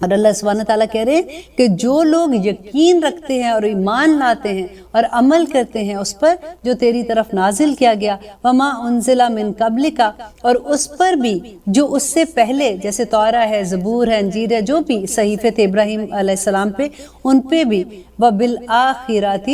اور اللہ سبحانہ تعالیٰ کہہ رہے ہیں کہ جو لوگ یقین رکھتے ہیں اور ایمان لاتے ہیں اور عمل کرتے ہیں اس پر جو تیری طرف نازل کیا گیا، وما انزل من قبلک، اور اس پر بھی جو اس سے پہلے، جیسے تورا ہے، زبور ہے، انجیل ہے، جو بھی صحیفے تھے ابراہیم علیہ السلام پہ، ان پہ بھی، وبالآخرۃ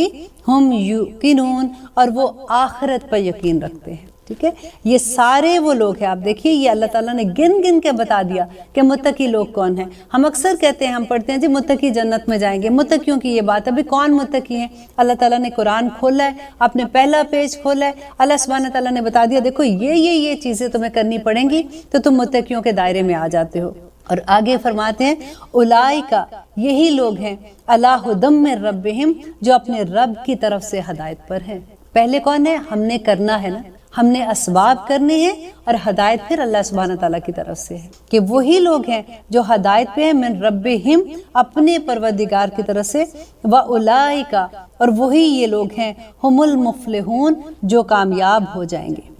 ہم یوقنون، اور وہ آخرت پر یقین رکھتے ہیں. ٹھیک ہے، یہ سارے وہ لوگ ہیں. آپ دیکھیے یہ اللہ تعالیٰ نے گن گن کے بتا دیا کہ متقی لوگ کون ہیں. ہم اکثر کہتے ہیں، ہم پڑھتے ہیں جی متقی جنت میں جائیں گے، متقیوں کی یہ بات. ابھی کون متقی ہیں؟ اللہ تعالیٰ نے قرآن کھولا ہے، اپنے پہلا پیج کھولا ہے، اللہ سبحانہ تعالیٰ نے بتا دیا دیکھو یہ چیزیں تمہیں کرنی پڑیں گی تو تم متقیوں کے دائرے میں آ جاتے ہو. اور آگے فرماتے ہیں اولئک، یہی لوگ ہیں، علی ھدی من ربہم، جو اپنے رب کی طرف سے ہدایت پر ہیں. پہلے کون ہے؟ ہم نے کرنا ہے نا، ہم نے اسباب کرنے ہیں، اور ہدایت پھر اللہ سبحانہ تعالیٰ کی طرف سے ہے کہ وہی لوگ ہیں جو ہدایت پہ ہیں، من ربہم، اپنے پروردگار کی طرف سے، وَأُولَئِكَ، اور وہی یہ لوگ ہیں، ہم المفلحون، جو کامیاب ہو جائیں گے.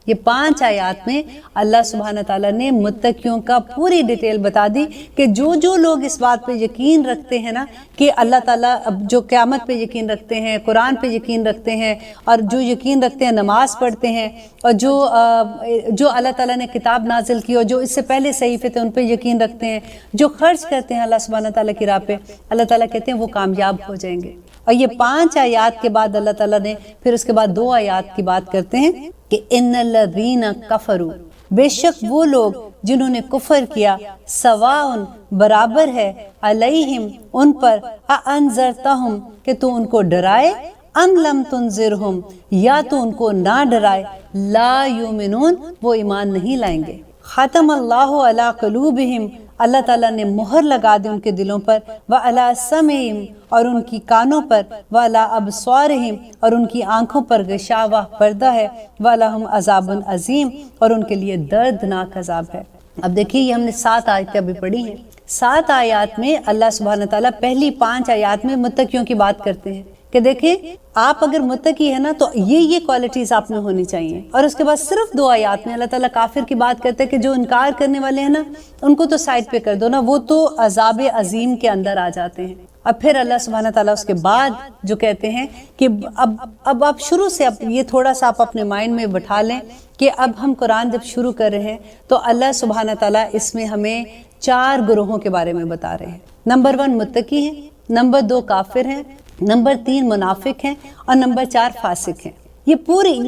یہ 5 آیات میں اللہ سبحانہ تعالیٰ نے متقیوں کا پوری ڈیٹیل بتا دی کہ جو لوگ اس بات پہ یقین رکھتے ہیں نا کہ اللہ تعالیٰ جو قیامت پہ یقین رکھتے ہیں، قرآن پہ یقین رکھتے ہیں، اور جو یقین رکھتے ہیں نماز پڑھتے ہیں، اور جو اللہ تعالیٰ نے کتاب نازل کی اور جو اس سے پہلے صحیفے تھے ان پہ یقین رکھتے ہیں، جو خرچ کرتے ہیں اللہ سبحانہ تعالیٰ کی راہ پہ، اللہ تعالیٰ کہتے ہیں وہ کامیاب ہو جائیں گے. اور یہ 5 آیات کے بعد اللہ تعالیٰ نے پھر اس کے بعد 2 آیات کی بات کرتے ہیں کہ ان الذین کفروا، بے شک وہ لوگ جنہوں نے کفر کیا، سواء، برابر ہے، علیہم، ان پر، انذرتہم، کہ تو ان کو ڈرائے، ام لم تنذرہم، یا تو ان کو نہ ڈرائے، لا یؤمنون، وہ ایمان نہیں لائیں گے. ختم اللہ علی قلوبہم، اللہ تعالیٰ نے مہر لگا دی ان کے دلوں پر، وعلی سمعہم، اور ان کی کانوں پر، وعلی ابصارہم، اور ان کی آنکھوں پر، غشاوہ، پردہ ہے، وَلَهُمْ عذاب عظیم، اور ان کے لیے دردناک عذاب ہے. اب دیکھیے یہ ہم نے 7 آیتیں ابھی پڑھی ہیں. 7 آیات میں اللہ سبحانہ تعالیٰ پہلی 5 آیات میں متقیوں کی بات کرتے ہیں کہ دیکھیں آپ اگر متقی ہے نا تو یہ کوالٹیز آپ میں ہونی چاہیے. اور اس کے بعد صرف 2 آیات میں اللہ تعالیٰ کافر کی بات کرتے ہیں کہ جو انکار کرنے والے ہیں نا ان کو تو سائڈ پہ کر دو نا، وہ تو عذاب عظیم کے اندر آ جاتے ہیں. اب پھر اللہ سبحانہ تعالیٰ اس کے بعد جو کہتے ہیں کہ اب آپ شروع سے، اب یہ تھوڑا سا آپ اپنے مائنڈ میں بٹھا لیں کہ اب ہم قرآن جب شروع کر رہے ہیں تو اللہ سبحانہ تعالیٰ اس میں ہمیں 4 گروہوں کے بارے میں بتا رہے ہیں. نمبر 1 متقی ہیں، نمبر 2 کافر ہیں، نمبر 3 منافق ہیں، اور نمبر 4 فاسق ہیں. یہ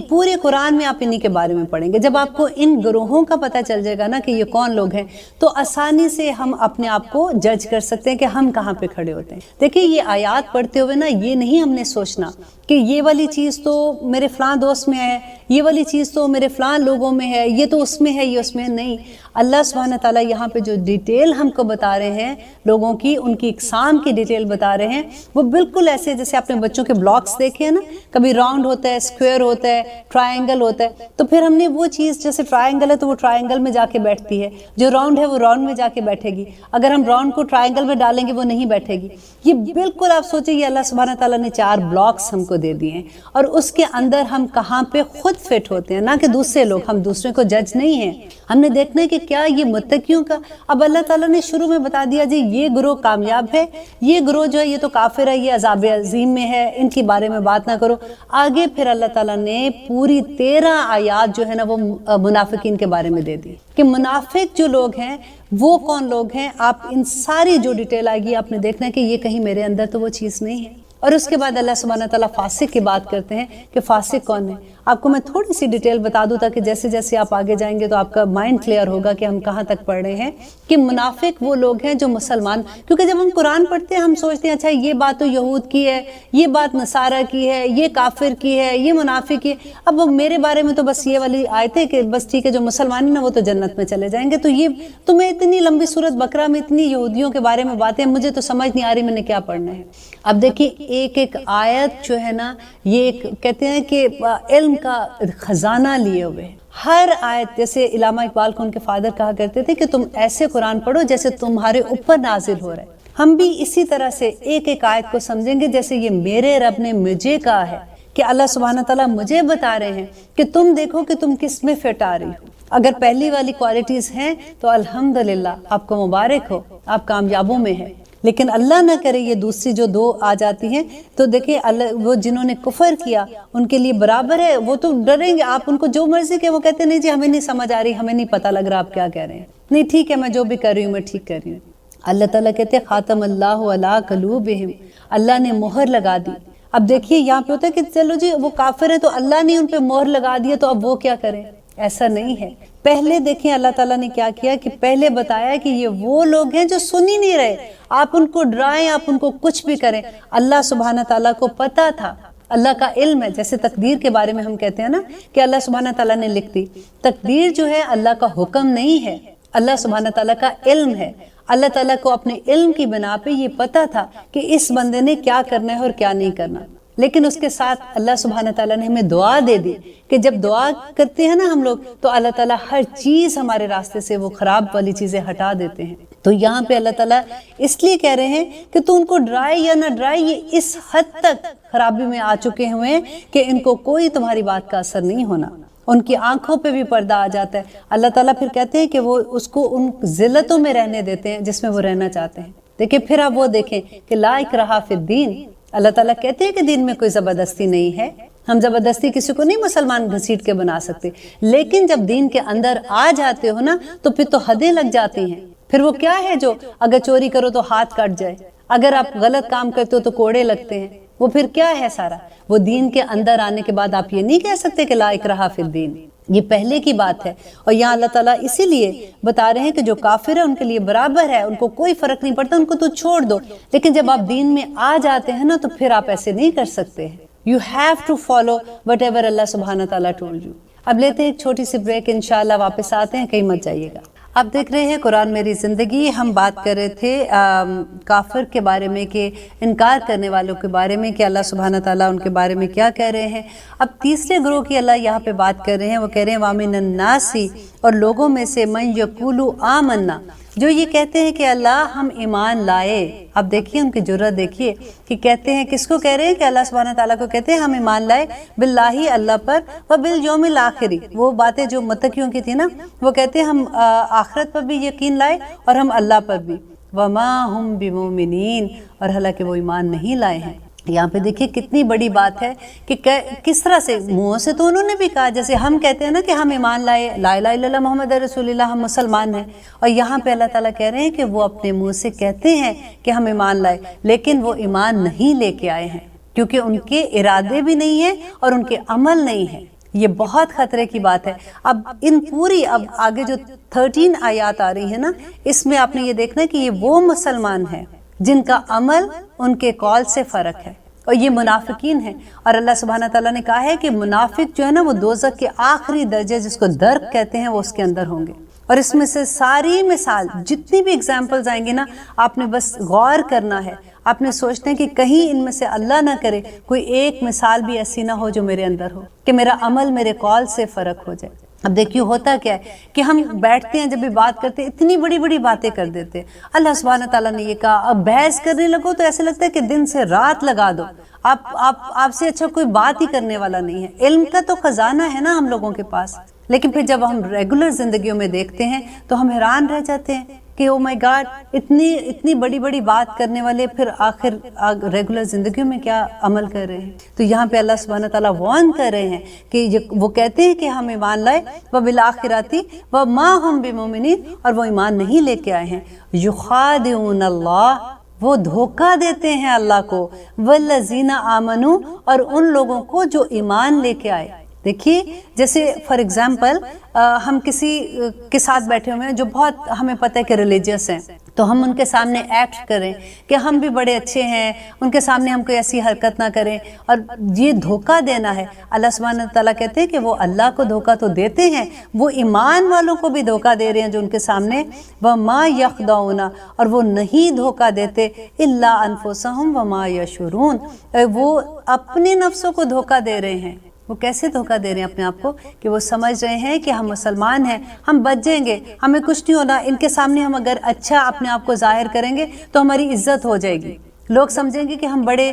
پورے قرآن میں آپ انہی کے بارے میں پڑھیں گے. جب آپ کو ان گروہوں کا پتہ چل جائے گا نا کہ یہ کون لوگ ہیں تو آسانی سے ہم اپنے آپ کو جج کر سکتے ہیں کہ ہم کہاں پہ کھڑے ہوتے ہیں. دیکھیں یہ آیات پڑھتے ہوئے نا یہ نہیں ہم نے سوچنا کہ یہ والی چیز تو میرے فلاں دوست میں ہے، یہ والی چیز تو میرے فلاں لوگوں میں ہے، یہ تو اس میں ہے، یہ اس میں نہیں. اللہ سبحانہ تعالیٰ یہاں پہ جو ڈیٹیل ہم کو بتا رہے ہیں لوگوں کی، ان کی اقسام کی ڈیٹیل بتا رہے ہیں، وہ بالکل ایسے جیسے آپ نے بچوں کے بلاکس دیکھے ہیں نا، کبھی راؤنڈ ہوتا ہے، اسکوئر ہوتا ہے، ٹرائنگل ہوتا ہے، تو پھر ہم نے وہ چیز جیسے ٹرائنگل ہے تو وہ ٹرائنگل میں جا کے بیٹھتی ہے، جو راؤنڈ ہے وہ راؤنڈ میں جا کے بیٹھے گی. اگر ہم راؤنڈ کو ٹرائنگل میں ڈالیں گے وہ نہیں بیٹھے گی. یہ بالکل آپ سوچیں یہ اللہ سبحانہ تعالیٰ نے 4 بلاکس ہم کو دے دیے ہیں اور اس کے اندر ہم کہاں پہ خود فٹ ہوتے ہیں، نہ کہ دوسرے لوگ. ہم دوسرے کو جج نہیں ہیں، ہم نے دیکھنا ہے کہ کیا یہ متقیوں کا. اب اللہ تعالیٰ نے شروع میں بتا دیا جی یہ گروہ کامیاب ہے، یہ گروہ جو ہے یہ تو کافر ہے، یہ عذاب عظیم میں ہے، ان کے بارے میں بات نہ کرو. آگے پھر اللہ تعالیٰ نے پوری 13 آیات جو ہے نا وہ منافقین کے بارے میں دے دی کہ منافق جو لوگ ہیں وہ کون لوگ ہیں. آپ ان ساری جو ڈیٹیل آئے گی آپ نے دیکھنا ہے کہ یہ کہیں میرے اندر تو وہ چیز نہیں ہے. اور اس کے بعد اللہ سبحانہ تعالیٰ فاسق کی بات کرتے ہیں کہ فاسق کون ہے. آپ کو میں تھوڑی سی ڈیٹیل بتا دوں تاکہ جیسے جیسے آپ آگے جائیں گے تو آپ کا مائنڈ کلیئر ہوگا کہ ہم کہاں تک پڑھ رہے ہیں. کہ منافق وہ لوگ ہیں جو مسلمان، کیونکہ جب ہم قرآن پڑھتے ہیں ہم سوچتے ہیں اچھا یہ بات تو یہود کی ہے، یہ بات نصارہ کی ہے، یہ کافر کی ہے، یہ منافق کی ہے. اب وہ میرے بارے میں تو بس یہ والی آیت ہے کہ بس ٹھیک ہے جو مسلمان ہیں نا وہ تو جنت میں چلے جائیں گے. تو یہ تمہیں اتنی لمبی سورۃ بقرہ میں اتنی یہودیوں کے بارے میں باتیں، مجھے تو سمجھ نہیں آ رہی میں نے کیا پڑھنا ہے. اب دیکھیے ایک آیت جو ہے نا یہ ایک کہتے ہیں کہ علم کا خزانہ لیے ہوئے. ہر آیت جیسے علامہ اقبال کو ان کے فادر کہا کرتے تھے کہ تم ایسے قرآن پڑھو جیسے تمہارے اوپر نازل ہو رہا ہے. ہم بھی اسی طرح سے ایک آیت کو سمجھیں گے جیسے یہ میرے رب نے مجھے کہا ہے کہ اللہ سبحانہ تعالیٰ مجھے بتا رہے ہیں کہ تم دیکھو کہ تم کس میں فٹ آ رہی ہو. اگر پہلی والی کوالٹیز ہیں تو الحمدللہ آپ کو مبارک ہو، آپ کامیابوں میں ہیں۔ لیکن اللہ نہ کرے یہ دوسری جو دو آ جاتی ہیں تو دیکھیں اللہ وہ جنہوں نے کفر کیا ان کے لیے برابر ہے، وہ تو ڈریں گے، آپ ان کو جو مرضی کہ وہ کہتے ہیں نہیں جی ہمیں نہیں سمجھ آ رہی، ہمیں نہیں پتہ لگ رہا آپ کیا کہہ رہے ہیں، نہیں ٹھیک ہے میں جو بھی کر رہی ہوں میں ٹھیک کر رہی ہوں۔ اللہ تعالیٰ کہتے ہیں خاتم اللہ علی قلوبہم، اللہ نے مہر لگا دی۔ اب دیکھیے یہاں پہ ہوتا ہے کہ چلو جی وہ کافر ہیں تو اللہ نے ان پہ مہر لگا دیا تو اب وہ کیا کریں، ایسا نہیں ہے۔ پہلے دیکھیں اللہ تعالیٰ نے کیا کیا کہ پہلے بتایا کہ یہ وہ لوگ ہیں جو سن ہی نہیں رہے، آپ ان کو ڈرائیں، آپ ان کو کچھ بھی کریں، اللہ سبحانہ تعالیٰ کو پتہ تھا، اللہ کا علم ہے۔ جیسے تقدیر کے بارے میں ہم کہتے ہیں نا کہ اللہ سبحانہ تعالیٰ نے لکھ دی، تقدیر جو ہے اللہ کا حکم نہیں ہے، اللہ سبحانہ تعالیٰ کا علم ہے۔ اللہ تعالیٰ کو اپنے علم کی بنا پہ یہ پتہ تھا کہ اس بندے نے کیا کرنا ہے اور کیا نہیں کرنا، لیکن اس کے ساتھ اللہ سبحانہ تعالیٰ نے ہمیں دعا دے دی کہ جب دعا کرتے ہیں نا ہم لوگ تو اللہ تعالیٰ ہر چیز ہمارے راستے سے وہ خراب والی چیزیں ہٹا دیتے ہیں۔ تو یہاں پہ اللہ تعالیٰ اس لیے کہہ رہے ہیں کہ تو ان کو ڈرائے یا نہ ڈرائے، یہ اس حد تک خرابی میں آ چکے ہوئے ہیں کہ ان کو کوئی تمہاری بات کا اثر نہیں ہونا، ان کی آنکھوں پہ بھی پردہ آ جاتا ہے۔ اللہ تعالیٰ پھر کہتے ہیں کہ وہ اس کو ان ذلتوں میں رہنے دیتے ہیں جس میں وہ رہنا چاہتے ہیں۔ دیکھیں پھر آپ وہ دیکھیں کہ لا اکراہ فی الدین، اللہ تعالیٰ کہتے ہیں کہ دین میں کوئی زبردستی نہیں ہے، ہم زبردستی کسی کو نہیں مسلمان گھسیٹ کے بنا سکتے، لیکن جب دین کے اندر آ جاتے ہو نا تو پھر تو حدیں لگ جاتی ہیں۔ پھر وہ کیا ہے جو اگر چوری کرو تو ہاتھ کٹ جائے، اگر آپ غلط کام کرتے ہو تو کوڑے لگتے ہیں، وہ پھر کیا ہے سارا؟ وہ دین کے اندر آنے کے بعد آپ یہ نہیں کہہ سکتے کہ لا اکراہ فی الدین، یہ پہلے کی بات ہے۔ اور یہاں اللہ تعالیٰ اسی لیے بتا رہے ہیں کہ جو کافر ہے ان کے لیے برابر ہے، ان کو کوئی فرق نہیں پڑتا، ان کو تو چھوڑ دو، لیکن جب آپ دین میں آ جاتے ہیں نا تو پھر آپ ایسے نہیں کر سکتے ہیں۔ You have to follow whatever اللہ سبحانہ تعالیٰ told you۔ اب لیتے ہیں ایک چھوٹی سی بریک، انشاءاللہ واپس آتے ہیں، کہیں مت جائیے گا۔ اب دیکھ رہے ہیں قرآن میری زندگی، ہم بات کر رہے تھے کافر کے بارے میں کہ انکار کرنے والوں کے بارے میں کہ اللہ سبحانہ تعالیٰ ان کے بارے میں کیا کہہ رہے ہیں۔ اب تیسرے گروہ کی اللہ یہاں پہ بات کر رہے ہیں، وہ کہہ رہے ہیں وَمِنَ النَّاسِ، اور لوگوں میں سے مَن یَقُولُ آمَنَّا، جو یہ کہتے ہیں کہ اللہ ہم ایمان لائے۔ اب دیکھیے ان کی جرأت دیکھیے کہ کہتے ہیں، کس کو کہہ رہے ہیں؟ کہ اللہ سبحانہ تعالیٰ کو کہتے ہیں ہم ایمان لائے باللہ، اللہ پر، وبالیوم الآخر، وہ باتیں جو متقیوں کی تھی نا، وہ کہتے ہیں ہم آخرت پر بھی یقین لائے اور ہم اللہ پر بھی، وما ہم بمؤمنین، اور حالانکہ وہ ایمان نہیں لائے ہیں۔ یہاں پہ دیکھیے کتنی بڑی بات ہے کہ کس طرح سے منہ سے تو انہوں نے بھی کہا، جیسے ہم کہتے ہیں نا کہ ہم ایمان لائے، لا الہ الا اللہ محمد رسول اللہ، ہم مسلمان ہیں، اور یہاں پہ اللہ تعالیٰ کہہ رہے ہیں کہ وہ اپنے منہ سے کہتے ہیں کہ ہم ایمان لائے، لیکن وہ ایمان نہیں لے کے آئے ہیں، کیونکہ ان کے ارادے بھی نہیں ہیں اور ان کے عمل نہیں ہے۔ یہ بہت خطرے کی بات ہے۔ اب ان پوری اب آگے جو 13 آیات آ رہی ہیں نا، اس میں آپ نے یہ دیکھنا کہ یہ وہ مسلمان ہیں جن کا عمل ان کے قول سے فرق ہے، اور یہ منافقین ہیں۔ اور اللہ سبحانہ تعالیٰ نے کہا ہے کہ منافق جو ہے نا وہ دوزخ کے آخری درجے جس کو درک کہتے ہیں وہ اس کے اندر ہوں گے۔ اور اس میں سے ساری مثال جتنی بھی اگزامپلز آئیں گی نا، آپ نے بس غور کرنا ہے، آپ نے سوچتے ہیں کہ کہیں ان میں سے اللہ نہ کرے کوئی ایک مثال بھی ایسی نہ ہو جو میرے اندر ہو، کہ میرا عمل میرے قول سے فرق ہو جائے۔ اب دیکھیے ہوتا کیا ہے کہ ہم بیٹھتے ہیں، جب بھی بات کرتے ہیں اتنی بڑی بڑی باتیں کر دیتے ہیں، اللہ سبحانہ تعالیٰ نے یہ کہا، اب بحث کرنے لگو تو ایسے لگتا ہے کہ دن سے رات لگا دو، آپ سے اچھا کوئی بات ہی کرنے والا نہیں ہے۔ علم کا تو خزانہ ہے نا ہم لوگوں کے پاس، لیکن پھر جب ہم ریگولر زندگیوں میں دیکھتے ہیں تو ہم حیران رہ جاتے ہیں کہ او مائی گاڈ، اتنی بڑی بڑی بات کرنے والے پھر آخر ریگولر زندگیوں میں کیا عمل کر رہے ہیں۔ تو یہاں پہ اللہ سبحانہ تعالیٰ وارن کر رہے ہیں کہ وہ کہتے ہیں کہ ہم ایمان لائے، وبالآخرۃ وما ہم بمؤمنین، اور وہ ایمان نہیں لے کے آئے ہیں۔ یخادعون اللہ، وہ دھوکہ دیتے ہیں اللہ کو، والذین آمنوا، اور ان لوگوں کو جو ایمان لے کے آئے۔ دیکھیے جیسے فار ایگزامپل ہم کسی کے ساتھ بیٹھے ہوئے ہیں جو بہت ہمیں پتہ ہے کہ ریلیجیس ہیں، تو ہم ان کے سامنے ایکٹ کریں کہ ہم بھی بڑے اچھے ہیں، ان کے سامنے ہم کوئی ایسی حرکت نہ کریں، اور یہ دھوکہ دینا ہے۔ اللہ سبحانہ تعالیٰ کہتے ہیں کہ وہ اللہ کو دھوکہ تو دیتے ہیں، وہ ایمان والوں کو بھی دھوکہ دے رہے ہیں جو ان کے سامنے، وَمَا يَخْدَعُونَ، اور وہ نہیں دھوکہ دیتے، إِلَّا أَنفُسَهُمْ وَمَا يَشْعُرُونَ، وہ اپنے نفسوں کو دھوکہ دے رہے ہیں۔ وہ کیسے دھوکہ دے رہے ہیں اپنے آپ کو؟ کہ وہ سمجھ رہے ہیں کہ ہم مسلمان ہیں، ہم بچ جائیں گے، ہمیں کچھ نہیں ہونا، ان کے سامنے ہم اگر اچھا اپنے آپ کو ظاہر کریں گے تو ہماری عزت ہو جائے گی، لوگ سمجھیں گے کہ ہم بڑے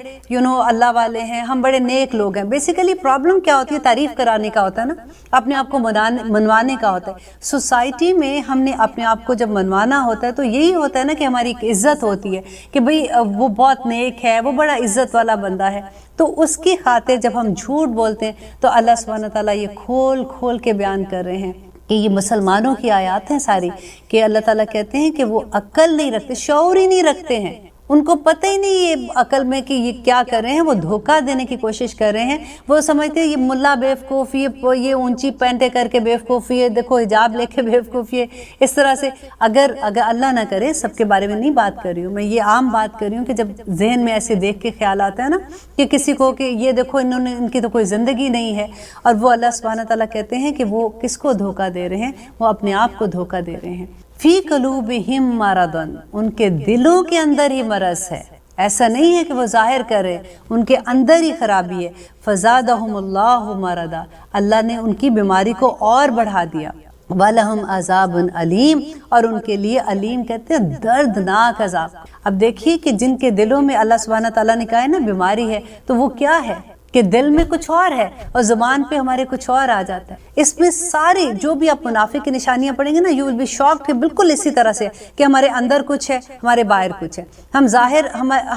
اللہ والے ہیں، ہم بڑے نیک لوگ ہیں۔ بیسیکلی پرابلم کیا ہوتی ہے؟ تعریف کرانے کا ہوتا ہے نا، اپنے آپ کو منوانے کا ہوتا ہے۔ سوسائٹی میں ہم نے اپنے آپ کو جب منوانا ہوتا ہے تو یہی ہوتا ہے نا کہ ہماری ایک عزت ہوتی ہے کہ بھئی وہ بہت نیک ہے، وہ بڑا عزت والا بندہ ہے، تو اس کی خاطر جب ہم جھوٹ بولتے ہیں تو اللہ سبحانہ تعالیٰ یہ کھول کھول کے بیان کر رہے ہیں کہ یہ مسلمانوں کی آیات ہیں ساری، کہ اللہ تعالیٰ کہتے ہیں کہ وہ عقل نہیں رکھتے، شعور ہی نہیں رکھتے ہیں، ان کو پتہ ہی نہیں یہ عقل میں کہ یہ کیا کر رہے ہیں، وہ دھوکہ دینے کی کوشش کر رہے ہیں۔ وہ سمجھتے ہیں یہ ملا بیوقوف، یہ اونچی پینٹیں کر کے بیوقوف، یہ دیکھو حجاب لے کے بیوقوف، یہ اس طرح سے۔ اگر اللہ نہ کرے، سب کے بارے میں نہیں بات کر رہی ہوں میں، یہ عام بات کر رہی ہوں کہ جب ذہن میں ایسے دیکھ کے خیال آتا ہے نا کہ کسی کو کہ یہ دیکھو ان کی تو کوئی زندگی نہیں ہے، اور وہ اللہ سبحانہ تعالیٰ کہتے ہیں کہ وہ کس کو دھوکہ دے رہے ہیں؟ وہ اپنے آپ کو دھوکہ دے رہے ہیں۔ فی قلوبہم مرض، ان کے دلوں کے اندر ہی مرض ہے، ایسا نہیں ہے کہ وہ ظاہر کرے، ان کے اندر ہی خرابی ہے۔ فزادہم اللہ مرضا، اللہ نے ان کی بیماری کو اور بڑھا دیا۔ وَلَهُمْ عَذَابٌ علیم، اور ان کے لیے علیم کہتے ہیں دردناک عذاب۔ اب دیکھیے کہ جن کے دلوں میں اللہ سبحانہ تعالیٰ نے کہا ہے نا بیماری ہے، تو وہ کیا ہے کہ دل میں کچھ اور ہے اور زبان پہ ہمارے کچھ اور آ جاتا ہے۔ اس میں ساری جو بھی آپ منافق کی نشانیاں پڑھیں گے نا، یو ول بی شاکڈ کہ بالکل اسی طرح سے کہ ہمارے اندر کچھ ہے، ہمارے باہر کچھ ہے۔ ہم ظاہر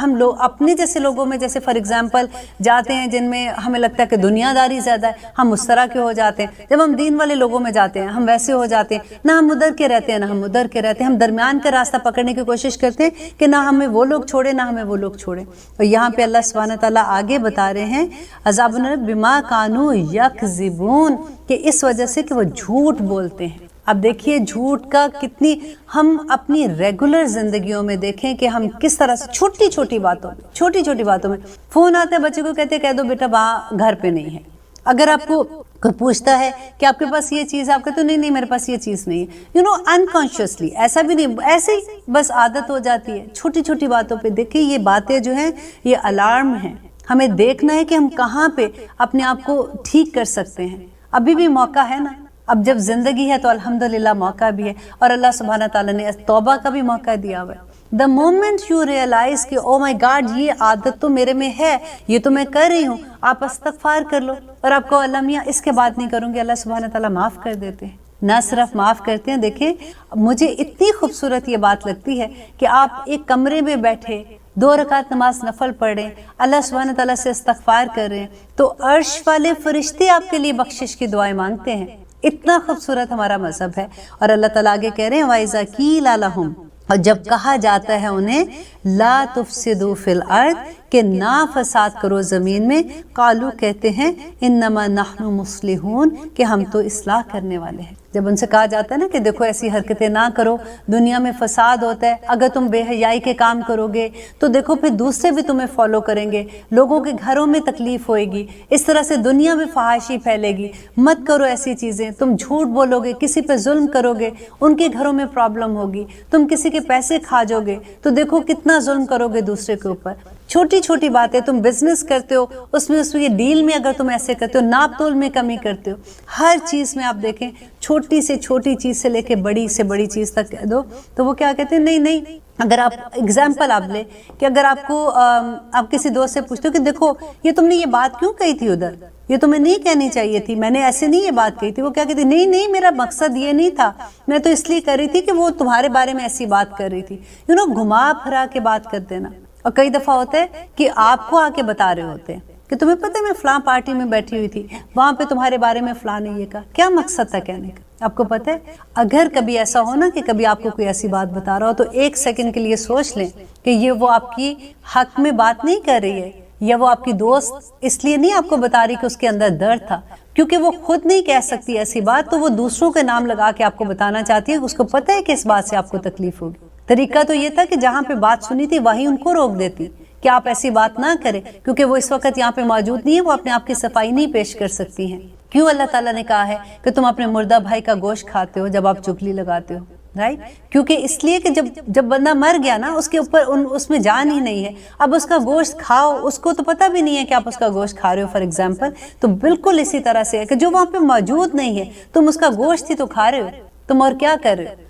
ہم لوگ اپنے جیسے لوگوں میں، جیسے فار ایگزامپل جاتے ہیں جن میں ہمیں لگتا ہے کہ دنیا داری زیادہ ہے، ہم اس طرح کے ہو جاتے ہیں۔ جب ہم دین والے لوگوں میں جاتے ہیں ہم ویسے ہو جاتے ہیں، نہ ہم ادھر کے رہتے ہیں نہ ہم ادھر کے رہتے ہیں، ہم درمیان کا راستہ پکڑنے کی کوشش کرتے ہیں کہ نہ ہمیں وہ لوگ چھوڑے نہ ہمیں وہ لوگ چھوڑے۔ اور یہاں پہ اللہ سبحانہ تعالیٰ آگے بتا رہے ہیں عذاب بما کانوا یکذبون، کہ اس وجہ سے کہ وہ جھوٹ بولتے ہیں۔ اب دیکھیے جھوٹ کا کتنی ہم اپنی ریگولر زندگیوں میں دیکھیں کہ ہم کس طرح سے چھوٹی چھوٹی باتوں میں فون آتا ہے، بچے کو کہتے کہہ دو بیٹا وہاں گھر پہ نہیں ہے۔ اگر آپ کو کوئی پوچھتا ہے کہ آپ کے پاس یہ چیز ہے، آپ کہتے ہو نہیں میرے پاس یہ چیز نہیں ہے، انکانشیسلی، ایسا بھی نہیں، ایسے ہی بس عادت ہو جاتی ہے چھوٹی چھوٹی باتوں پہ۔ دیکھیں یہ باتیں جو ہیں یہ الارم ہیں، ہمیں دیکھنا ہے کہ ہم کہاں پہ اپنے آپ کو ٹھیک کر سکتے ہیں۔ ابھی بھی موقع ہے نا، اب جب زندگی ہے تو الحمدللہ موقع بھی ہے، اور اللہ سبحانہ تعالیٰ نے توبہ کا بھی موقع دیا ہوا ہے۔ The moment you realize کہ oh my God یہ عادت تو میرے میں ہے، یہ تو میں کر رہی ہوں، آپ استغفار کر لو، اور آپ کو اللہ میاں اس کے بعد نہیں کروں گی، اللہ سبحانہ تعالیٰ معاف کر دیتے ہیں۔ نہ صرف معاف کرتے ہیں، دیکھیں مجھے اتنی خوبصورت یہ بات لگتی ہے کہ آپ ایک کمرے میں بیٹھے 2 رکعت نماز نفل پڑھیں، اللہ سبحانہ تعالیٰ سے استغفار کر رہے ہیں، تو عرش والے فرشتے آپ کے لیے بخشش کی دعائیں مانگتے ہیں۔ اتنا خوبصورت ہمارا مذہب ہے۔ اور اللہ تعالیٰ آگے کہہ رہے ہیں وَإِذَا قِيلَ لَهُمْ، اور جب کہا جاتا ہے انہیں لا تفسدوا فی الارض، کہ نہ فساد کرو زمین میں، قالو کہتے ہیں انما نحن مصلحون، کہ ہم تو اصلاح کرنے والے ہیں۔ جب ان سے کہا جاتا ہے نا کہ دیکھو ایسی حرکتیں نہ کرو، دنیا میں فساد ہوتا ہے، اگر تم بے حیائی کے کام کرو گے تو دیکھو پھر دوسرے بھی تمہیں فالو کریں گے، لوگوں کے گھروں میں تکلیف ہوئے گی، اس طرح سے دنیا میں فحاشی پھیلے گی، مت کرو ایسی چیزیں، تم جھوٹ بولو گے، کسی پہ ظلم کرو گے، ان کے گھروں میں پرابلم ہوگی، تم کسی کے پیسے کھا جاؤ گے تو دیکھو کتنا ظلم کرو گے دوسرے کے اوپر۔ چھوٹی چھوٹی باتیں، تم بزنس کرتے ہو اس میں یہ ڈیل میں اگر تم ایسے کرتے ہو، ناپ تول میں کمی کرتے ہو، ہر چیز میں آپ دیکھیں چھوٹی سے چھوٹی چیز سے لے کے بڑی سے بڑی چیز تک کہہ دو تو وہ کیا کہتے ہیں نہیں۔ اگر آپ اگزامپل آپ لیں کہ اگر آپ کو آپ کسی دوست سے پوچھتے ہو کہ دیکھو یہ تم نے یہ بات کیوں کہی تھی ادھر، یہ تمہیں نہیں کہنی چاہیے تھی، میں نے ایسے نہیں یہ بات کہی تھی، وہ کیا کہتی نہیں میرا مقصد یہ نہیں تھا، میں تو اس لیے کر رہی تھی کہ وہ تمہارے بارے میں ایسی بات کر رہی تھی۔ گھما پھرا کے بات کر دینا۔ اور کئی دفعہ ہوتا ہے کہ آپ کو آ کے بتا رہے ہوتے ہیں کہ تمہیں پتہ ہے میں فلاں پارٹی میں بیٹھی ہوئی تھی، وہاں پہ تمہارے بارے میں فلاں نے یہ کہا، کیا مقصد تھا کہنے کا؟ آپ کو پتہ ہے اگر کبھی ایسا ہو نا کہ کبھی آپ کو کوئی ایسی بات بتا رہا ہو تو 1 سیکنڈ کے لیے سوچ لیں کہ یہ وہ آپ کی حق میں بات نہیں کر رہی ہے، یا وہ آپ کی دوست اس لیے نہیں آپ کو بتا رہی کہ اس کے اندر درد تھا، کیونکہ وہ خود نہیں کہہ سکتی ایسی بات، تو وہ دوسروں کے نام لگا کے آپ کو بتانا چاہتی ہے، اس کو پتہ ہے کہ اس بات سے آپ کو تکلیف ہوگی۔ طریقہ تو یہ تھا کہ جہاں پہ بات سنی تھی وہیں ان کو روک دیتی کہ آپ ایسی بات نہ کریں، کیونکہ وہ اس وقت یہاں پہ موجود نہیں ہے، وہ اپنے آپ کی صفائی نہیں پیش کر سکتی ہیں۔ کیوں اللہ تعالیٰ نے کہا ہے کہ تم اپنے مردہ بھائی کا گوشت کھاتے ہو جب آپ چغلی لگاتے ہو، رائٹ؟ کیونکہ اس لیے کہ جب بندہ مر گیا نا، اس کے اوپر اس میں جان ہی نہیں ہے، اب اس کا گوشت کھاؤ، اس کو تو پتہ بھی نہیں ہے کہ آپ اس کا گوشت کھا رہے ہو فار ایگزامپل، تو بالکل اسی طرح سے ہے کہ جو وہاں پہ موجود نہیں ہے، تم اس کا گوشت ہی تو کھا رہے ہو، تم اور کیا کر رہے ہو؟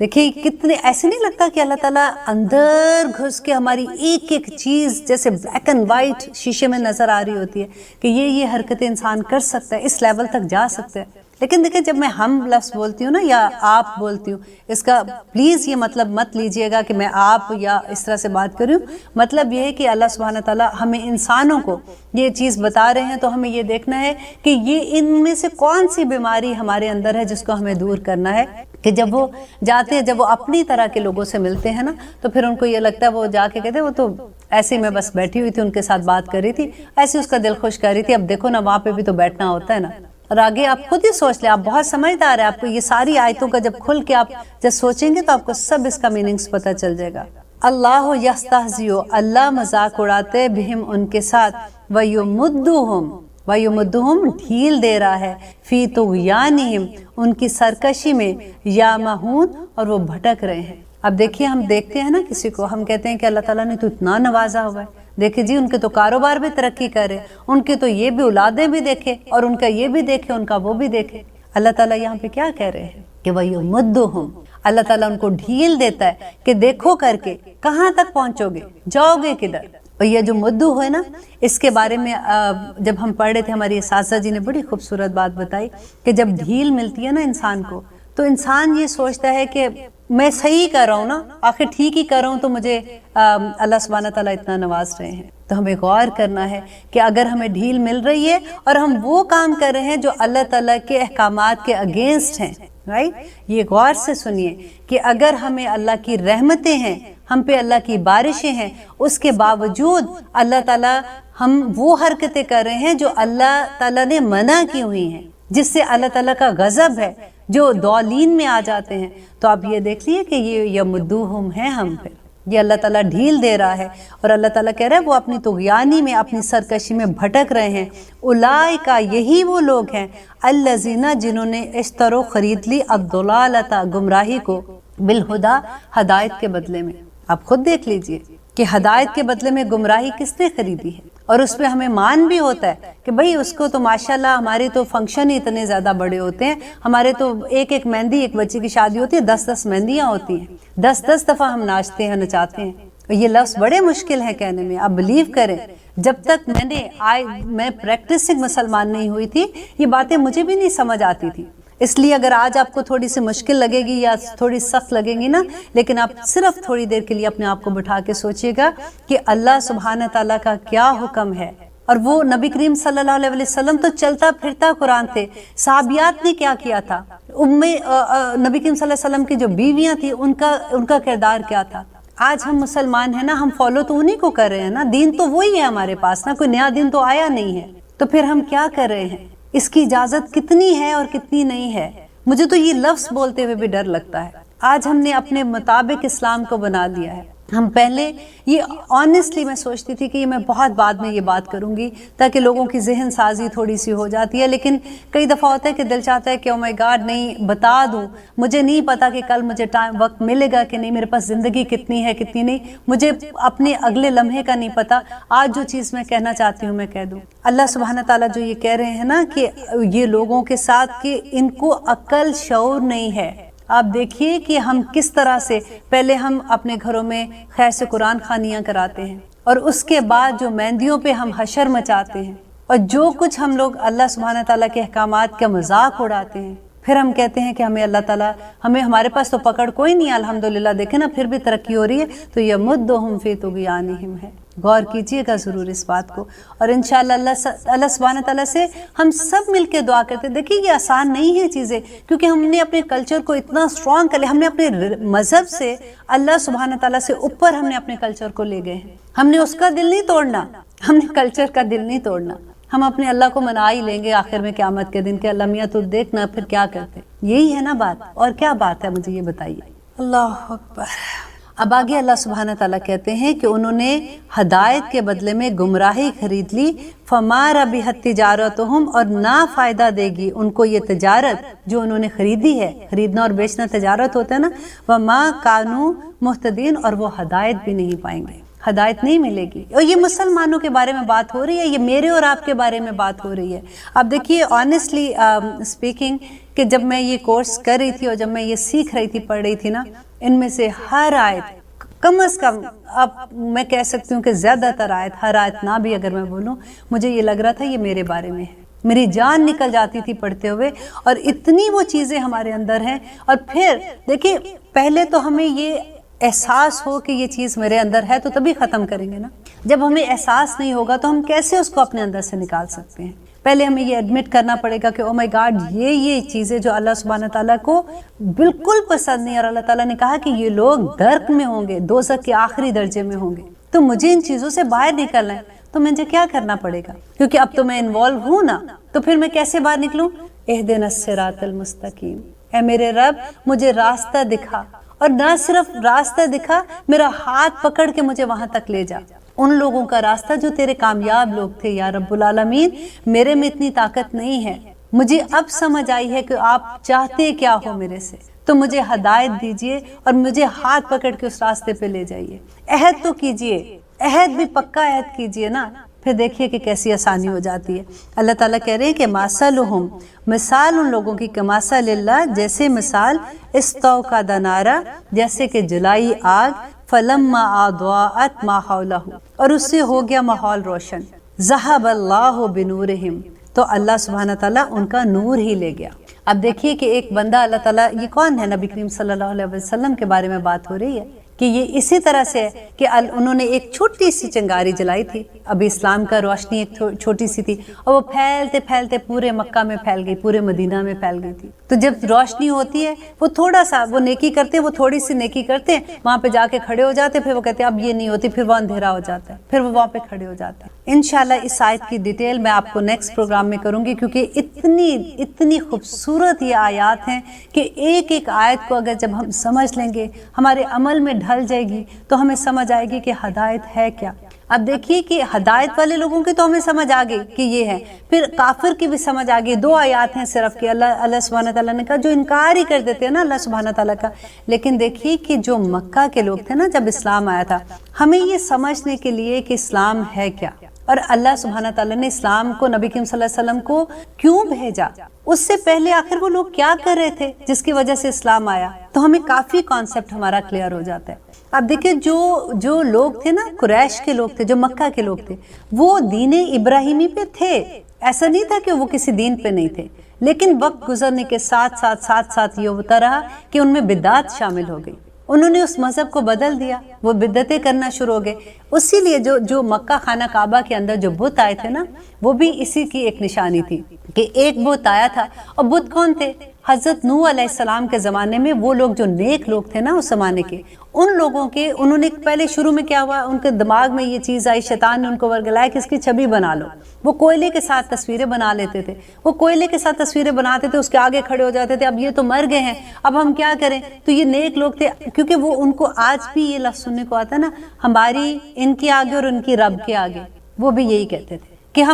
دیکھیے کتنے ایسے نہیں لگتا کہ اللہ تعالیٰ اندر گھس کے ہماری ایک ایک چیز جیسے بلیک اینڈ وائٹ شیشے میں نظر آ رہی ہوتی ہے کہ یہ حرکتیں انسان کر سکتا ہے، اس لیول تک جا سکتا ہے. لیکن دیکھیں جب میں ہم لفظ بولتی ہوں نا یا آپ بولتی ہوں، اس کا پلیز یہ مطلب مت لیجئے گا کہ میں آپ یا اس طرح سے بات کر رہی ہوں. مطلب یہ ہے کہ اللہ سبحانہ تعالیٰ ہمیں انسانوں کو یہ چیز بتا رہے ہیں تو ہمیں یہ دیکھنا ہے کہ یہ ان میں سے کون سی بیماری ہمارے اندر ہے جس کو ہمیں دور کرنا ہے. کہ جب وہ جاتے ہیں، جب وہ اپنی طرح کے لوگوں سے ملتے ہیں نا، تو پھر ان کو یہ لگتا ہے وہ جا کے کہتے ہیں وہ تو ایسے میں بس بیٹھی ہوئی تھی، ان کے ساتھ بات کر رہی تھی، ایسے اس کا دل خوش کر رہی تھی. اب دیکھو نا وہاں پہ بھی تو بیٹھنا ہوتا ہے نا. اور آگے آپ خود ہی سوچ لیں، آپ بہت سمجھدار ہیں، آپ کو یہ ساری آیتوں کا جب کھل کے آپ جب سوچیں گے تو آپ کو سب اس کا میننگز پتہ چل جائے گا. اللہ یستہزئ، اللہ مذاق اڑاتے بہم ان کے ساتھ، ویمدہم ڈھیل دے رہا ہے، فی طغیانہم ان کی سرکشی میں، یامہون اور وہ بھٹک رہے ہیں. اب دیکھیے ہم دیکھتے ہیں نا کسی کو، ہم کہتے ہیں کہ اللہ تعالیٰ نے تو اتنا نوازا ہوا ہے، دیکھیں جی ان کے تو کاروبار بھی ترقی کرے، ان کے تو یہ بھی اولادیں بھی دیکھے، اور ان کا یہ بھی دیکھے، ان کا وہ بھی دیکھے. اللہ تعالیٰ یہاں پہ کیا کہہ رہے ہیں کہ وَيُمُدُّهُمْ، اللہ تعالیٰ ان کو ڈھیل دیتا ہے کہ دیکھو کر کے کہاں تک پہنچو گے، جاؤ گے کدھر. اور یہ جو مدو ہے نا، اس کے بارے میں جب ہم پڑھ رہے تھے ہماری اساتذہ جی نے بڑی خوبصورت بات بتائی کہ جب ڈھیل ملتی ہے نا انسان کو، تو انسان یہ سوچتا ہے کہ میں صحیح کر رہا ہوں نا، آخر ٹھیک ہی کر رہا ہوں تو مجھے اللہ سبحانہ تعالیٰ اتنا نواز رہے ہیں. تو ہمیں غور کرنا ہے کہ اگر ہمیں ڈھیل مل رہی ہے اور ہم وہ کام کر رہے ہیں جو اللہ تعالیٰ کے احکامات کے اگینسٹ ہیں، رائٹ، یہ غور سے سنیے کہ اگر ہمیں اللہ کی رحمتیں ہیں، ہم پہ اللہ کی بارشیں ہیں، اس کے باوجود اللہ تعالیٰ ہم وہ حرکتیں کر رہے ہیں جو اللہ تعالیٰ نے منع کی ہوئی ہیں، جس سے اللہ تعالیٰ کا غضب ہے، جو دولین میں آ جاتے ہیں. تو آپ یہ دیکھ لیے کہ یہ یمدوہم ہیں ہم پہ، یہ اللہ تعالیٰ ڈھیل دے رہا ہے. اور اللہ تعالیٰ کہہ رہا ہے وہ اپنی طغیانی میں، اپنی سرکشی میں بھٹک رہے ہیں. اولئک، یہی وہ لوگ ہیں، الذین، جنہوں نے اشتروا، خرید لی، الضلالۃ، گمراہی کو، بالہدیٰ، ہدایت کے بدلے میں. آپ خود دیکھ لیجئے کہ ہدایت کے بدلے میں گمراہی کس نے خریدی ہے. اور اس پہ ہمیں مان بھی ہوتا ہے کہ بھئی اس کو تو ماشاءاللہ ہمارے تو فنکشن ہی اتنے زیادہ بڑے ہوتے ہیں، ہمارے تو ایک ایک مہندی، ایک بچے کی شادی ہوتی ہے 10 مہندیاں ہوتی ہیں، 10 دفعہ ہم ناچتے ہیں، نچاتے ہیں. یہ لفظ بڑے مشکل ہیں کہنے میں. آپ بلیو کریں، جب تک میں پریکٹسنگ مسلمان نہیں ہوئی تھی یہ باتیں مجھے بھی نہیں سمجھ آتی تھی. اس لیے اگر آج آپ کو تھوڑی سی مشکل لگے گی یا تھوڑی سخت لگیں گی نا، لیکن آپ صرف تھوڑی دیر کے لیے اپنے آپ کو بٹھا کے سوچئے گا کہ اللہ سبحانہ تعالیٰ کا کیا حکم ہے. اور وہ نبی کریم صلی اللہ علیہ وسلم تو چلتا پھرتا قرآن تھے. صحابیات نے کیا کیا تھا، نبی کریم صلی اللہ علیہ وسلم کی جو بیویاں تھیں ان کا کردار کیا تھا. آج ہم مسلمان ہیں نا، ہم فالو تو انہی کو کر رہے ہیں نا، دین تو وہی ہے ہمارے پاس نا، کوئی نیا دین تو آیا نہیں ہے. تو پھر ہم کیا کر رہے ہیں، اس کی اجازت کتنی ہے اور کتنی نہیں ہے. مجھے تو یہ لفظ بولتے ہوئے بھی ڈر لگتا ہے. آج ہم نے اپنے مطابق اسلام کو بنا دیا ہے. ہم پہلے یہ آنیسٹلی میں سوچتی تھی کہ یہ میں بہت بعد میں یہ بات کروں گی تاکہ لوگوں کی ذہن سازی تھوڑی سی ہو جاتی ہے، لیکن کئی دفعہ ہوتا ہے کہ دل چاہتا ہے کہ او مائی گاڈ نہیں بتا دوں، مجھے نہیں پتا کہ کل مجھے وقت ملے گا کہ نہیں، میرے پاس زندگی کتنی ہے کتنی نہیں، مجھے اپنے اگلے لمحے کا نہیں پتا. آج جو چیز میں کہنا چاہتی ہوں میں کہہ دوں. اللہ سبحانہ تعالیٰ جو یہ کہہ رہے ہیں نا کہ یہ لوگوں کے ساتھ کہ ان کو عقل شعور نہیں ہے. آپ دیکھیے کہ ہم کس طرح سے پہلے ہم اپنے گھروں میں خیر سے قرآن خوانیاں کراتے ہیں، اور اس کے بعد جو مہندیوں پہ ہم حشر مچاتے ہیں، اور جو کچھ ہم لوگ اللہ سبحانہ تعالیٰ کے احکامات کا مذاق اڑاتے ہیں. پھر ہم کہتے ہیں کہ ہمیں اللہ تعالیٰ ہمارے پاس تو پکڑ کوئی نہیں ہے الحمدللہ، دیکھیں نا پھر بھی ترقی ہو رہی ہے. تو یمدہم فی طغیانہم ہے. غور کیجئے گا ضرور اس بات کو، اور انشاءاللہ اللہ سبحانہ تعالیٰ سے ہم سب مل کے دعا کرتے. دیکھیے یہ آسان نہیں ہے چیزیں، کیونکہ ہم نے اپنے کلچر کو اتنا اسٹرانگ کر لیا، ہم نے اپنے مذہب سے اللہ سبحانہ تعالیٰ سے اوپر ہم نے اپنے کلچر کو لے گئے ہیں. ہم نے اس کا دل نہیں توڑنا، ہم نے کلچر کا دل نہیں توڑنا. ہم اپنے اللہ کو منا ہی لیں گے آخر میں قیامت کے دن کہ اللہ میاں تو دیکھنا پھر کیا کرتے. یہی ہے نا بات، اور کیا بات ہے مجھے یہ بتائیے. اللہ اکبر. اب آگے اللہ سبحانہ تعالیٰ کہتے ہیں کہ انہوں نے ہدایت کے بدلے میں گمراہی خرید لی. فما ربحت تجارتہم، اور نہ فائدہ دے گی ان کو یہ تجارت جو انہوں نے خریدی ہے. خریدنا اور بیچنا تجارت ہوتا ہے نا. وما کانوا مہتدین، اور وہ ہدایت بھی نہیں پائیں گے. ہدایت نہیں ملے گی. اور یہ مسلمانوں کے بارے میں بات ہو رہی ہے, یہ میرے اور آپ کے بارے میں بات ہو رہی ہے. اب دیکھیے آنیسٹلی اسپیکنگ کہ جب میں یہ کورس کر رہی تھی اور جب میں یہ سیکھ رہی تھی, پڑھ رہی تھی نا, ان میں سے ہر آیت کم از کم, اب میں کہہ سکتی ہوں کہ زیادہ تر آیت, ہر آیت نہ بھی اگر میں بولوں, مجھے یہ لگ رہا تھا یہ میرے بارے میں ہے. میری جان نکل جاتی تھی پڑھتے ہوئے, اور اتنی وہ چیزیں ہمارے اندر ہیں. اور پھر دیکھیے پہلے تو ہمیں یہ احساس ہو کہ یہ چیز میرے اندر ہے تو تبھی ختم کریں گے نا. جب ہمیں احساس نہیں ہوگا تو ہم کیسے اس کو اپنے اندر سے نکال سکتے ہیں؟ پہلے ہمیں یہ ایڈمٹ کرنا پڑے گا کہ او مائی گاڈ, یہ چیزیں جو اللہ سبحانہ تعالیٰ کو بالکل پسند نہیں, اور اللہ تعالیٰ نے کہا کہ یہ لوگ درک میں ہوں گے, دوزخ کے آخری درجے میں ہوں گے, تو مجھے ان چیزوں سے باہر نکلنا ہے. تو مجھے کیا کرنا پڑے گا؟ کیونکہ اب تو میں انوالو ہوں نا, تو پھر میں کیسے باہر نکلوں؟ اہدنا الصراط المستقیم, اے میرے رب مجھے راستہ دکھا, اور نہ صرف راستہ دکھا, میرا ہاتھ پکڑ کے مجھے وہاں تک لے جا, ان لوگوں کا راستہ جو تیرے کامیاب لوگ تھے. یا رب العالمین, میرے میں اتنی طاقت نہیں ہے, مجھے اب سمجھ آئی ہے کہ آپ چاہتے کیا ہو میرے سے, تو مجھے ہدایت دیجئے اور مجھے ہاتھ پکڑ کے اس راستے پہ لے جائیے. عہد تو کیجئے, عہد بھی پکا عہد کیجئے نا, پھر دیکھیے کہ کیسی آسانی ہو جاتی ہے. اللہ تعالیٰ کہہ رہے ہیں کہ مثلہم, مثال ان لوگوں کی کمثل اللہ, جیسے مثال استوقد نارا, جیسے کہ جلائی آگ, فلما اضاءت ما حولہ, اور اس سے ہو گیا ماحول روشن, ذہب اللہ بنورہم, تو اللہ سبحانہ تعالیٰ ان کا نور ہی لے گیا. اب دیکھیے کہ ایک بندہ اللہ تعالیٰ, یہ کون ہے؟ نبی کریم صلی اللہ علیہ وسلم کے بارے میں بات ہو رہی ہے کہ یہ اسی طرح سے ہے کہ انہوں نے ایک چھوٹی سی چنگاری جلائی تھی. ابھی اسلام کا روشنی ایک چھوٹی سی تھی, اور وہ پھیلتے پھیلتے پورے مکہ میں پھیل گئی, پورے مدینہ میں پھیل گئی تھی. تو جب روشنی ہوتی ہے, وہ تھوڑا سا وہ نیکی کرتے ہیں, وہ تھوڑی سی نیکی کرتے ہیں, وہاں پہ جا کے کھڑے ہو جاتے ہیں, پھر وہ کہتے ہیں اب یہ نہیں ہوتی, پھر وہ اندھیرا ہو جاتا ہے, پھر وہ وہاں پہ کھڑے ہو جاتے ہیں. انشاءاللہ اس آیت کی ڈیٹیل میں آپ کو نیکسٹ پروگرام میں کروں گی, کیونکہ اتنی خوبصورت یہ آیات ہیں کہ ایک ایک آیت کو اگر جب ہم سمجھ لیں گے, ہمارے عمل میں ڈھل جائے گی, تو ہمیں سمجھ آئے گی کہ ہدایت ہے کیا. اب دیکھیے کہ ہدایت والے لوگوں کی تو ہمیں سمجھ آ گئی کہ یہ ہے, پھر کافر کی بھی سمجھ آ گئی. 2 آیات ہیں صرف کہ اللہ سبحانہ تعالیٰ نے کہا, جو انکار ہی کر دیتے ہیں نا اللہ سبحانہ تعالیٰ کا. لیکن دیکھیے کہ جو مکہ کے لوگ تھے نا, جب اسلام آیا تھا, ہمیں یہ سمجھنے کے لیے کہ اسلام ہے کیا, اور اللہ سبحانہ تعالیٰ نے اسلام کو, نبی کریم صلی اللہ علیہ وسلم کو کیوں بھیجا, اس سے پہلے آخر وہ لوگ کیا کر رہے تھے جس کی وجہ سے اسلام آیا, تو ہمیں کافی کانسیپٹ ہمارا کلیئر ہو جاتا ہے. اب دیکھیں جو لوگ تھے نا, قریش کے لوگ تھے, جو مکہ کے لوگ تھے, وہ دین ابراہیمی پہ تھے. ایسا نہیں تھا کہ وہ کسی دین پہ نہیں تھے, لیکن وقت گزرنے کے ساتھ یہ ہوتا رہا کہ ان میں بدعت شامل ہو گئی. انہوں نے اس مذہب کو بدل دیا, وہ بدعتیں کرنا شروع ہو گئے. اسی لیے جو مکہ خانہ کعبہ کے اندر جو بت آئے تھے نا, وہ بھی اسی کی ایک نشانی تھی کہ ایک بت آیا تھا. اور بت کون تھے؟ حضرت نوح علیہ السلام کے زمانے میں وہ لوگ جو نیک لوگ تھے نا اس زمانے کے, ان لوگوں کے, انہوں نے پہلے شروع میں کیا ہوا, ان کے دماغ میں یہ چیز آئی, شیطان نے ان کو ورگلایا کہ اس کی چھبی بنا لو. وہ کوئلے کے ساتھ تصویریں بنا لیتے تھے, وہ کوئلے کے ساتھ تصویریں بناتے تھے, اس کے آگے کھڑے ہو جاتے تھے, اب یہ تو مر گئے ہیں, اب ہم کیا کریں. تو یہ نیک لوگ تھے, کیونکہ وہ ان کو آج بھی یہ لفظ سننے کو آتا ہے نا, ہماری ان کے آگے اور ان کی رب کے آگے, وہ بھی یہی کہتے تھے کہ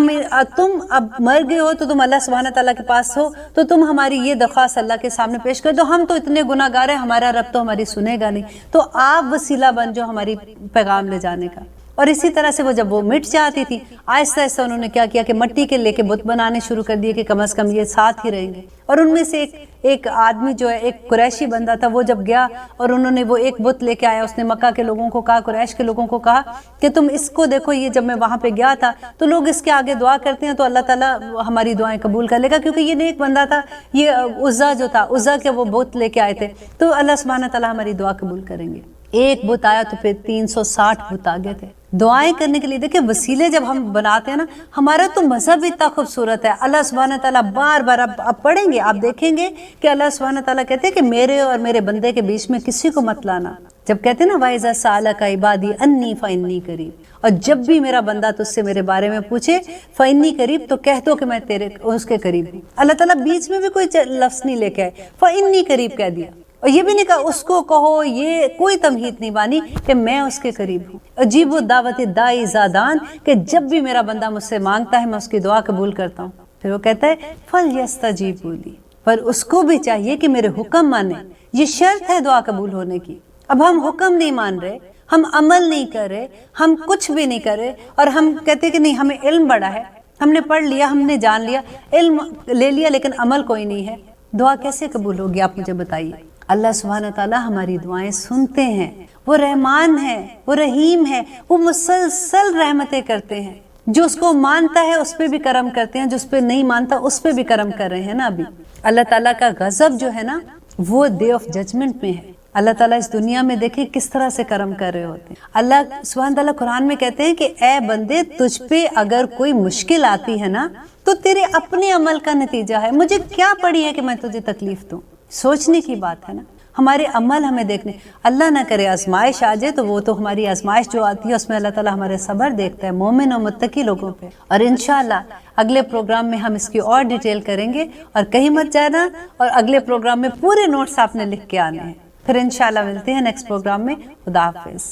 تم اب مر گئے ہو تو تم اللہ سبحانہ تعالیٰ کے پاس ہو, تو تم ہماری یہ درخواست اللہ کے سامنے پیش کر دو, ہم تو اتنے گناہ گار ہیں, ہمارا رب تو ہماری سنے گا نہیں, تو آپ وسیلہ بن جو ہماری پیغام لے جانے کا. اور اسی طرح سے وہ جب وہ مٹ جاتی تھی, آہستہ آہستہ انہوں نے کیا کیا کہ مٹی کے لے کے بت بنانے شروع کر دیے کہ کم از کم یہ ساتھ ہی رہیں گے. اور ان میں سے ایک آدمی جو ہے, ایک قریشی بندہ تھا, وہ جب گیا اور انہوں نے وہ ایک بت لے کے آیا, اس نے مکہ کے لوگوں کو کہا, قریش کے لوگوں کو کہا کہ تم اس کو دیکھو, یہ جب میں وہاں پہ گیا تھا تو لوگ اس کے آگے دعا کرتے ہیں, تو اللہ تعالیٰ ہماری دعائیں قبول کر لے گا, کیونکہ یہ نیک بندہ تھا. یہ عزا جو تھا, عزا کے وہ بت لے کے آئے تھے, تو اللہ سبحانہ تعالیٰ ہماری دعا قبول کریں گے. ایک بت آیا تو پھر 360 بت آگے تھے دعائیں کرنے کے لیے. دیکھیں وسیلے جب ہم بناتے ہیں نا, ہمارا تو مذہب اتنا خوبصورت ہے. اللہ سبحانہ تعالیٰ بار بار اب پڑھیں گے, آپ دیکھیں گے کہ اللہ سبحانہ تعالیٰ کہتے ہیں کہ میرے اور میرے بندے کے بیچ میں کسی کو مت لانا. جب کہتے ہیں نا وَإِذَا سَأَلَكَ عِبَادِي عَنِّي فَإِنِّي قَرِيبٌ, اور جب بھی میرا بندہ تجھ سے میرے بارے میں پوچھے فَإِنِّي قَرِيب, تو کہہ دو کہ میں تیرے اس کے قریب ہوں. اللہ تعالیٰ بیچ میں بھی کوئی لفظ نہیں لے کے آئے, فَإِنِّي قَرِيب کہہ دیا. اور یہ بھی نہیں کہا اس کو کہو, یہ کوئی تمہید نہیں بانی کہ میں اس کے قریب ہوں. اجیب الدعوت الداعی اذا دعان, کہ جب بھی میرا بندہ مجھ سے مانگتا ہے میں اس کی دعا قبول کرتا ہوں. پھر وہ کہتا ہے فَلْيَسْتَجِيبُوا لِي, پر اس کو بھی چاہیے کہ میرے حکم مانے. یہ شرط ہے دعا قبول ہونے کی. اب ہم حکم نہیں مان رہے, ہم عمل نہیں کرے، ہم کچھ بھی نہیں کرے، اور ہم کہتے کہ نہیں ہمیں علم بڑا ہے، ہم نے پڑھ لیا، ہم نے جان لیا، علم لے لیا، لیکن عمل کوئی نہیں ہے، دعا کیسے قبول ہوگی آپ مجھے بتائیے؟ اللہ سبحانہ تعالیٰ ہماری دعائیں سنتے ہیں، وہ رحمان ہے، وہ رحیم ہے، وہ مسلسل رحمتیں کرتے ہیں، جو اس کو مانتا ہے اس پہ بھی کرم کرتے ہیں، جو اس پہ نہیں مانتا اس پہ بھی کرم کر رہے ہیں نا ابھی۔ اللہ تعالیٰ کا غضب جو ہے نا وہ ڈے آف ججمنٹ میں ہے۔ اللہ تعالیٰ اس دنیا میں دیکھیں کس طرح سے کرم کر رہے ہوتے ہیں۔ اللہ سبحانہ تعالیٰ قرآن میں کہتے ہیں کہ اے بندے تجھ پہ اگر کوئی مشکل آتی ہے نا تو تیرے اپنے عمل کا نتیجہ ہے، مجھے کیا پڑی ہے کہ میں تجھے تکلیف دوں؟ سوچنے کی بات ہے نا، ہمارے عمل ہمیں دیکھنے، اللہ نہ کرے آزمائش آ جائے تو وہ تو ہماری آزمائش جو آتی ہے اس میں اللہ تعالیٰ ہمارے صبر دیکھتا ہے مومن اور متقی لوگوں پہ۔ اور انشاءاللہ اگلے پروگرام میں ہم اس کی اور ڈیٹیل کریں گے، اور کہیں مت جانا، اور اگلے پروگرام میں پورے نوٹس آپ نے لکھ کے آنے ہیں۔ پھر انشاءاللہ ملتے ہیں نیکسٹ پروگرام میں۔ خدا حافظ۔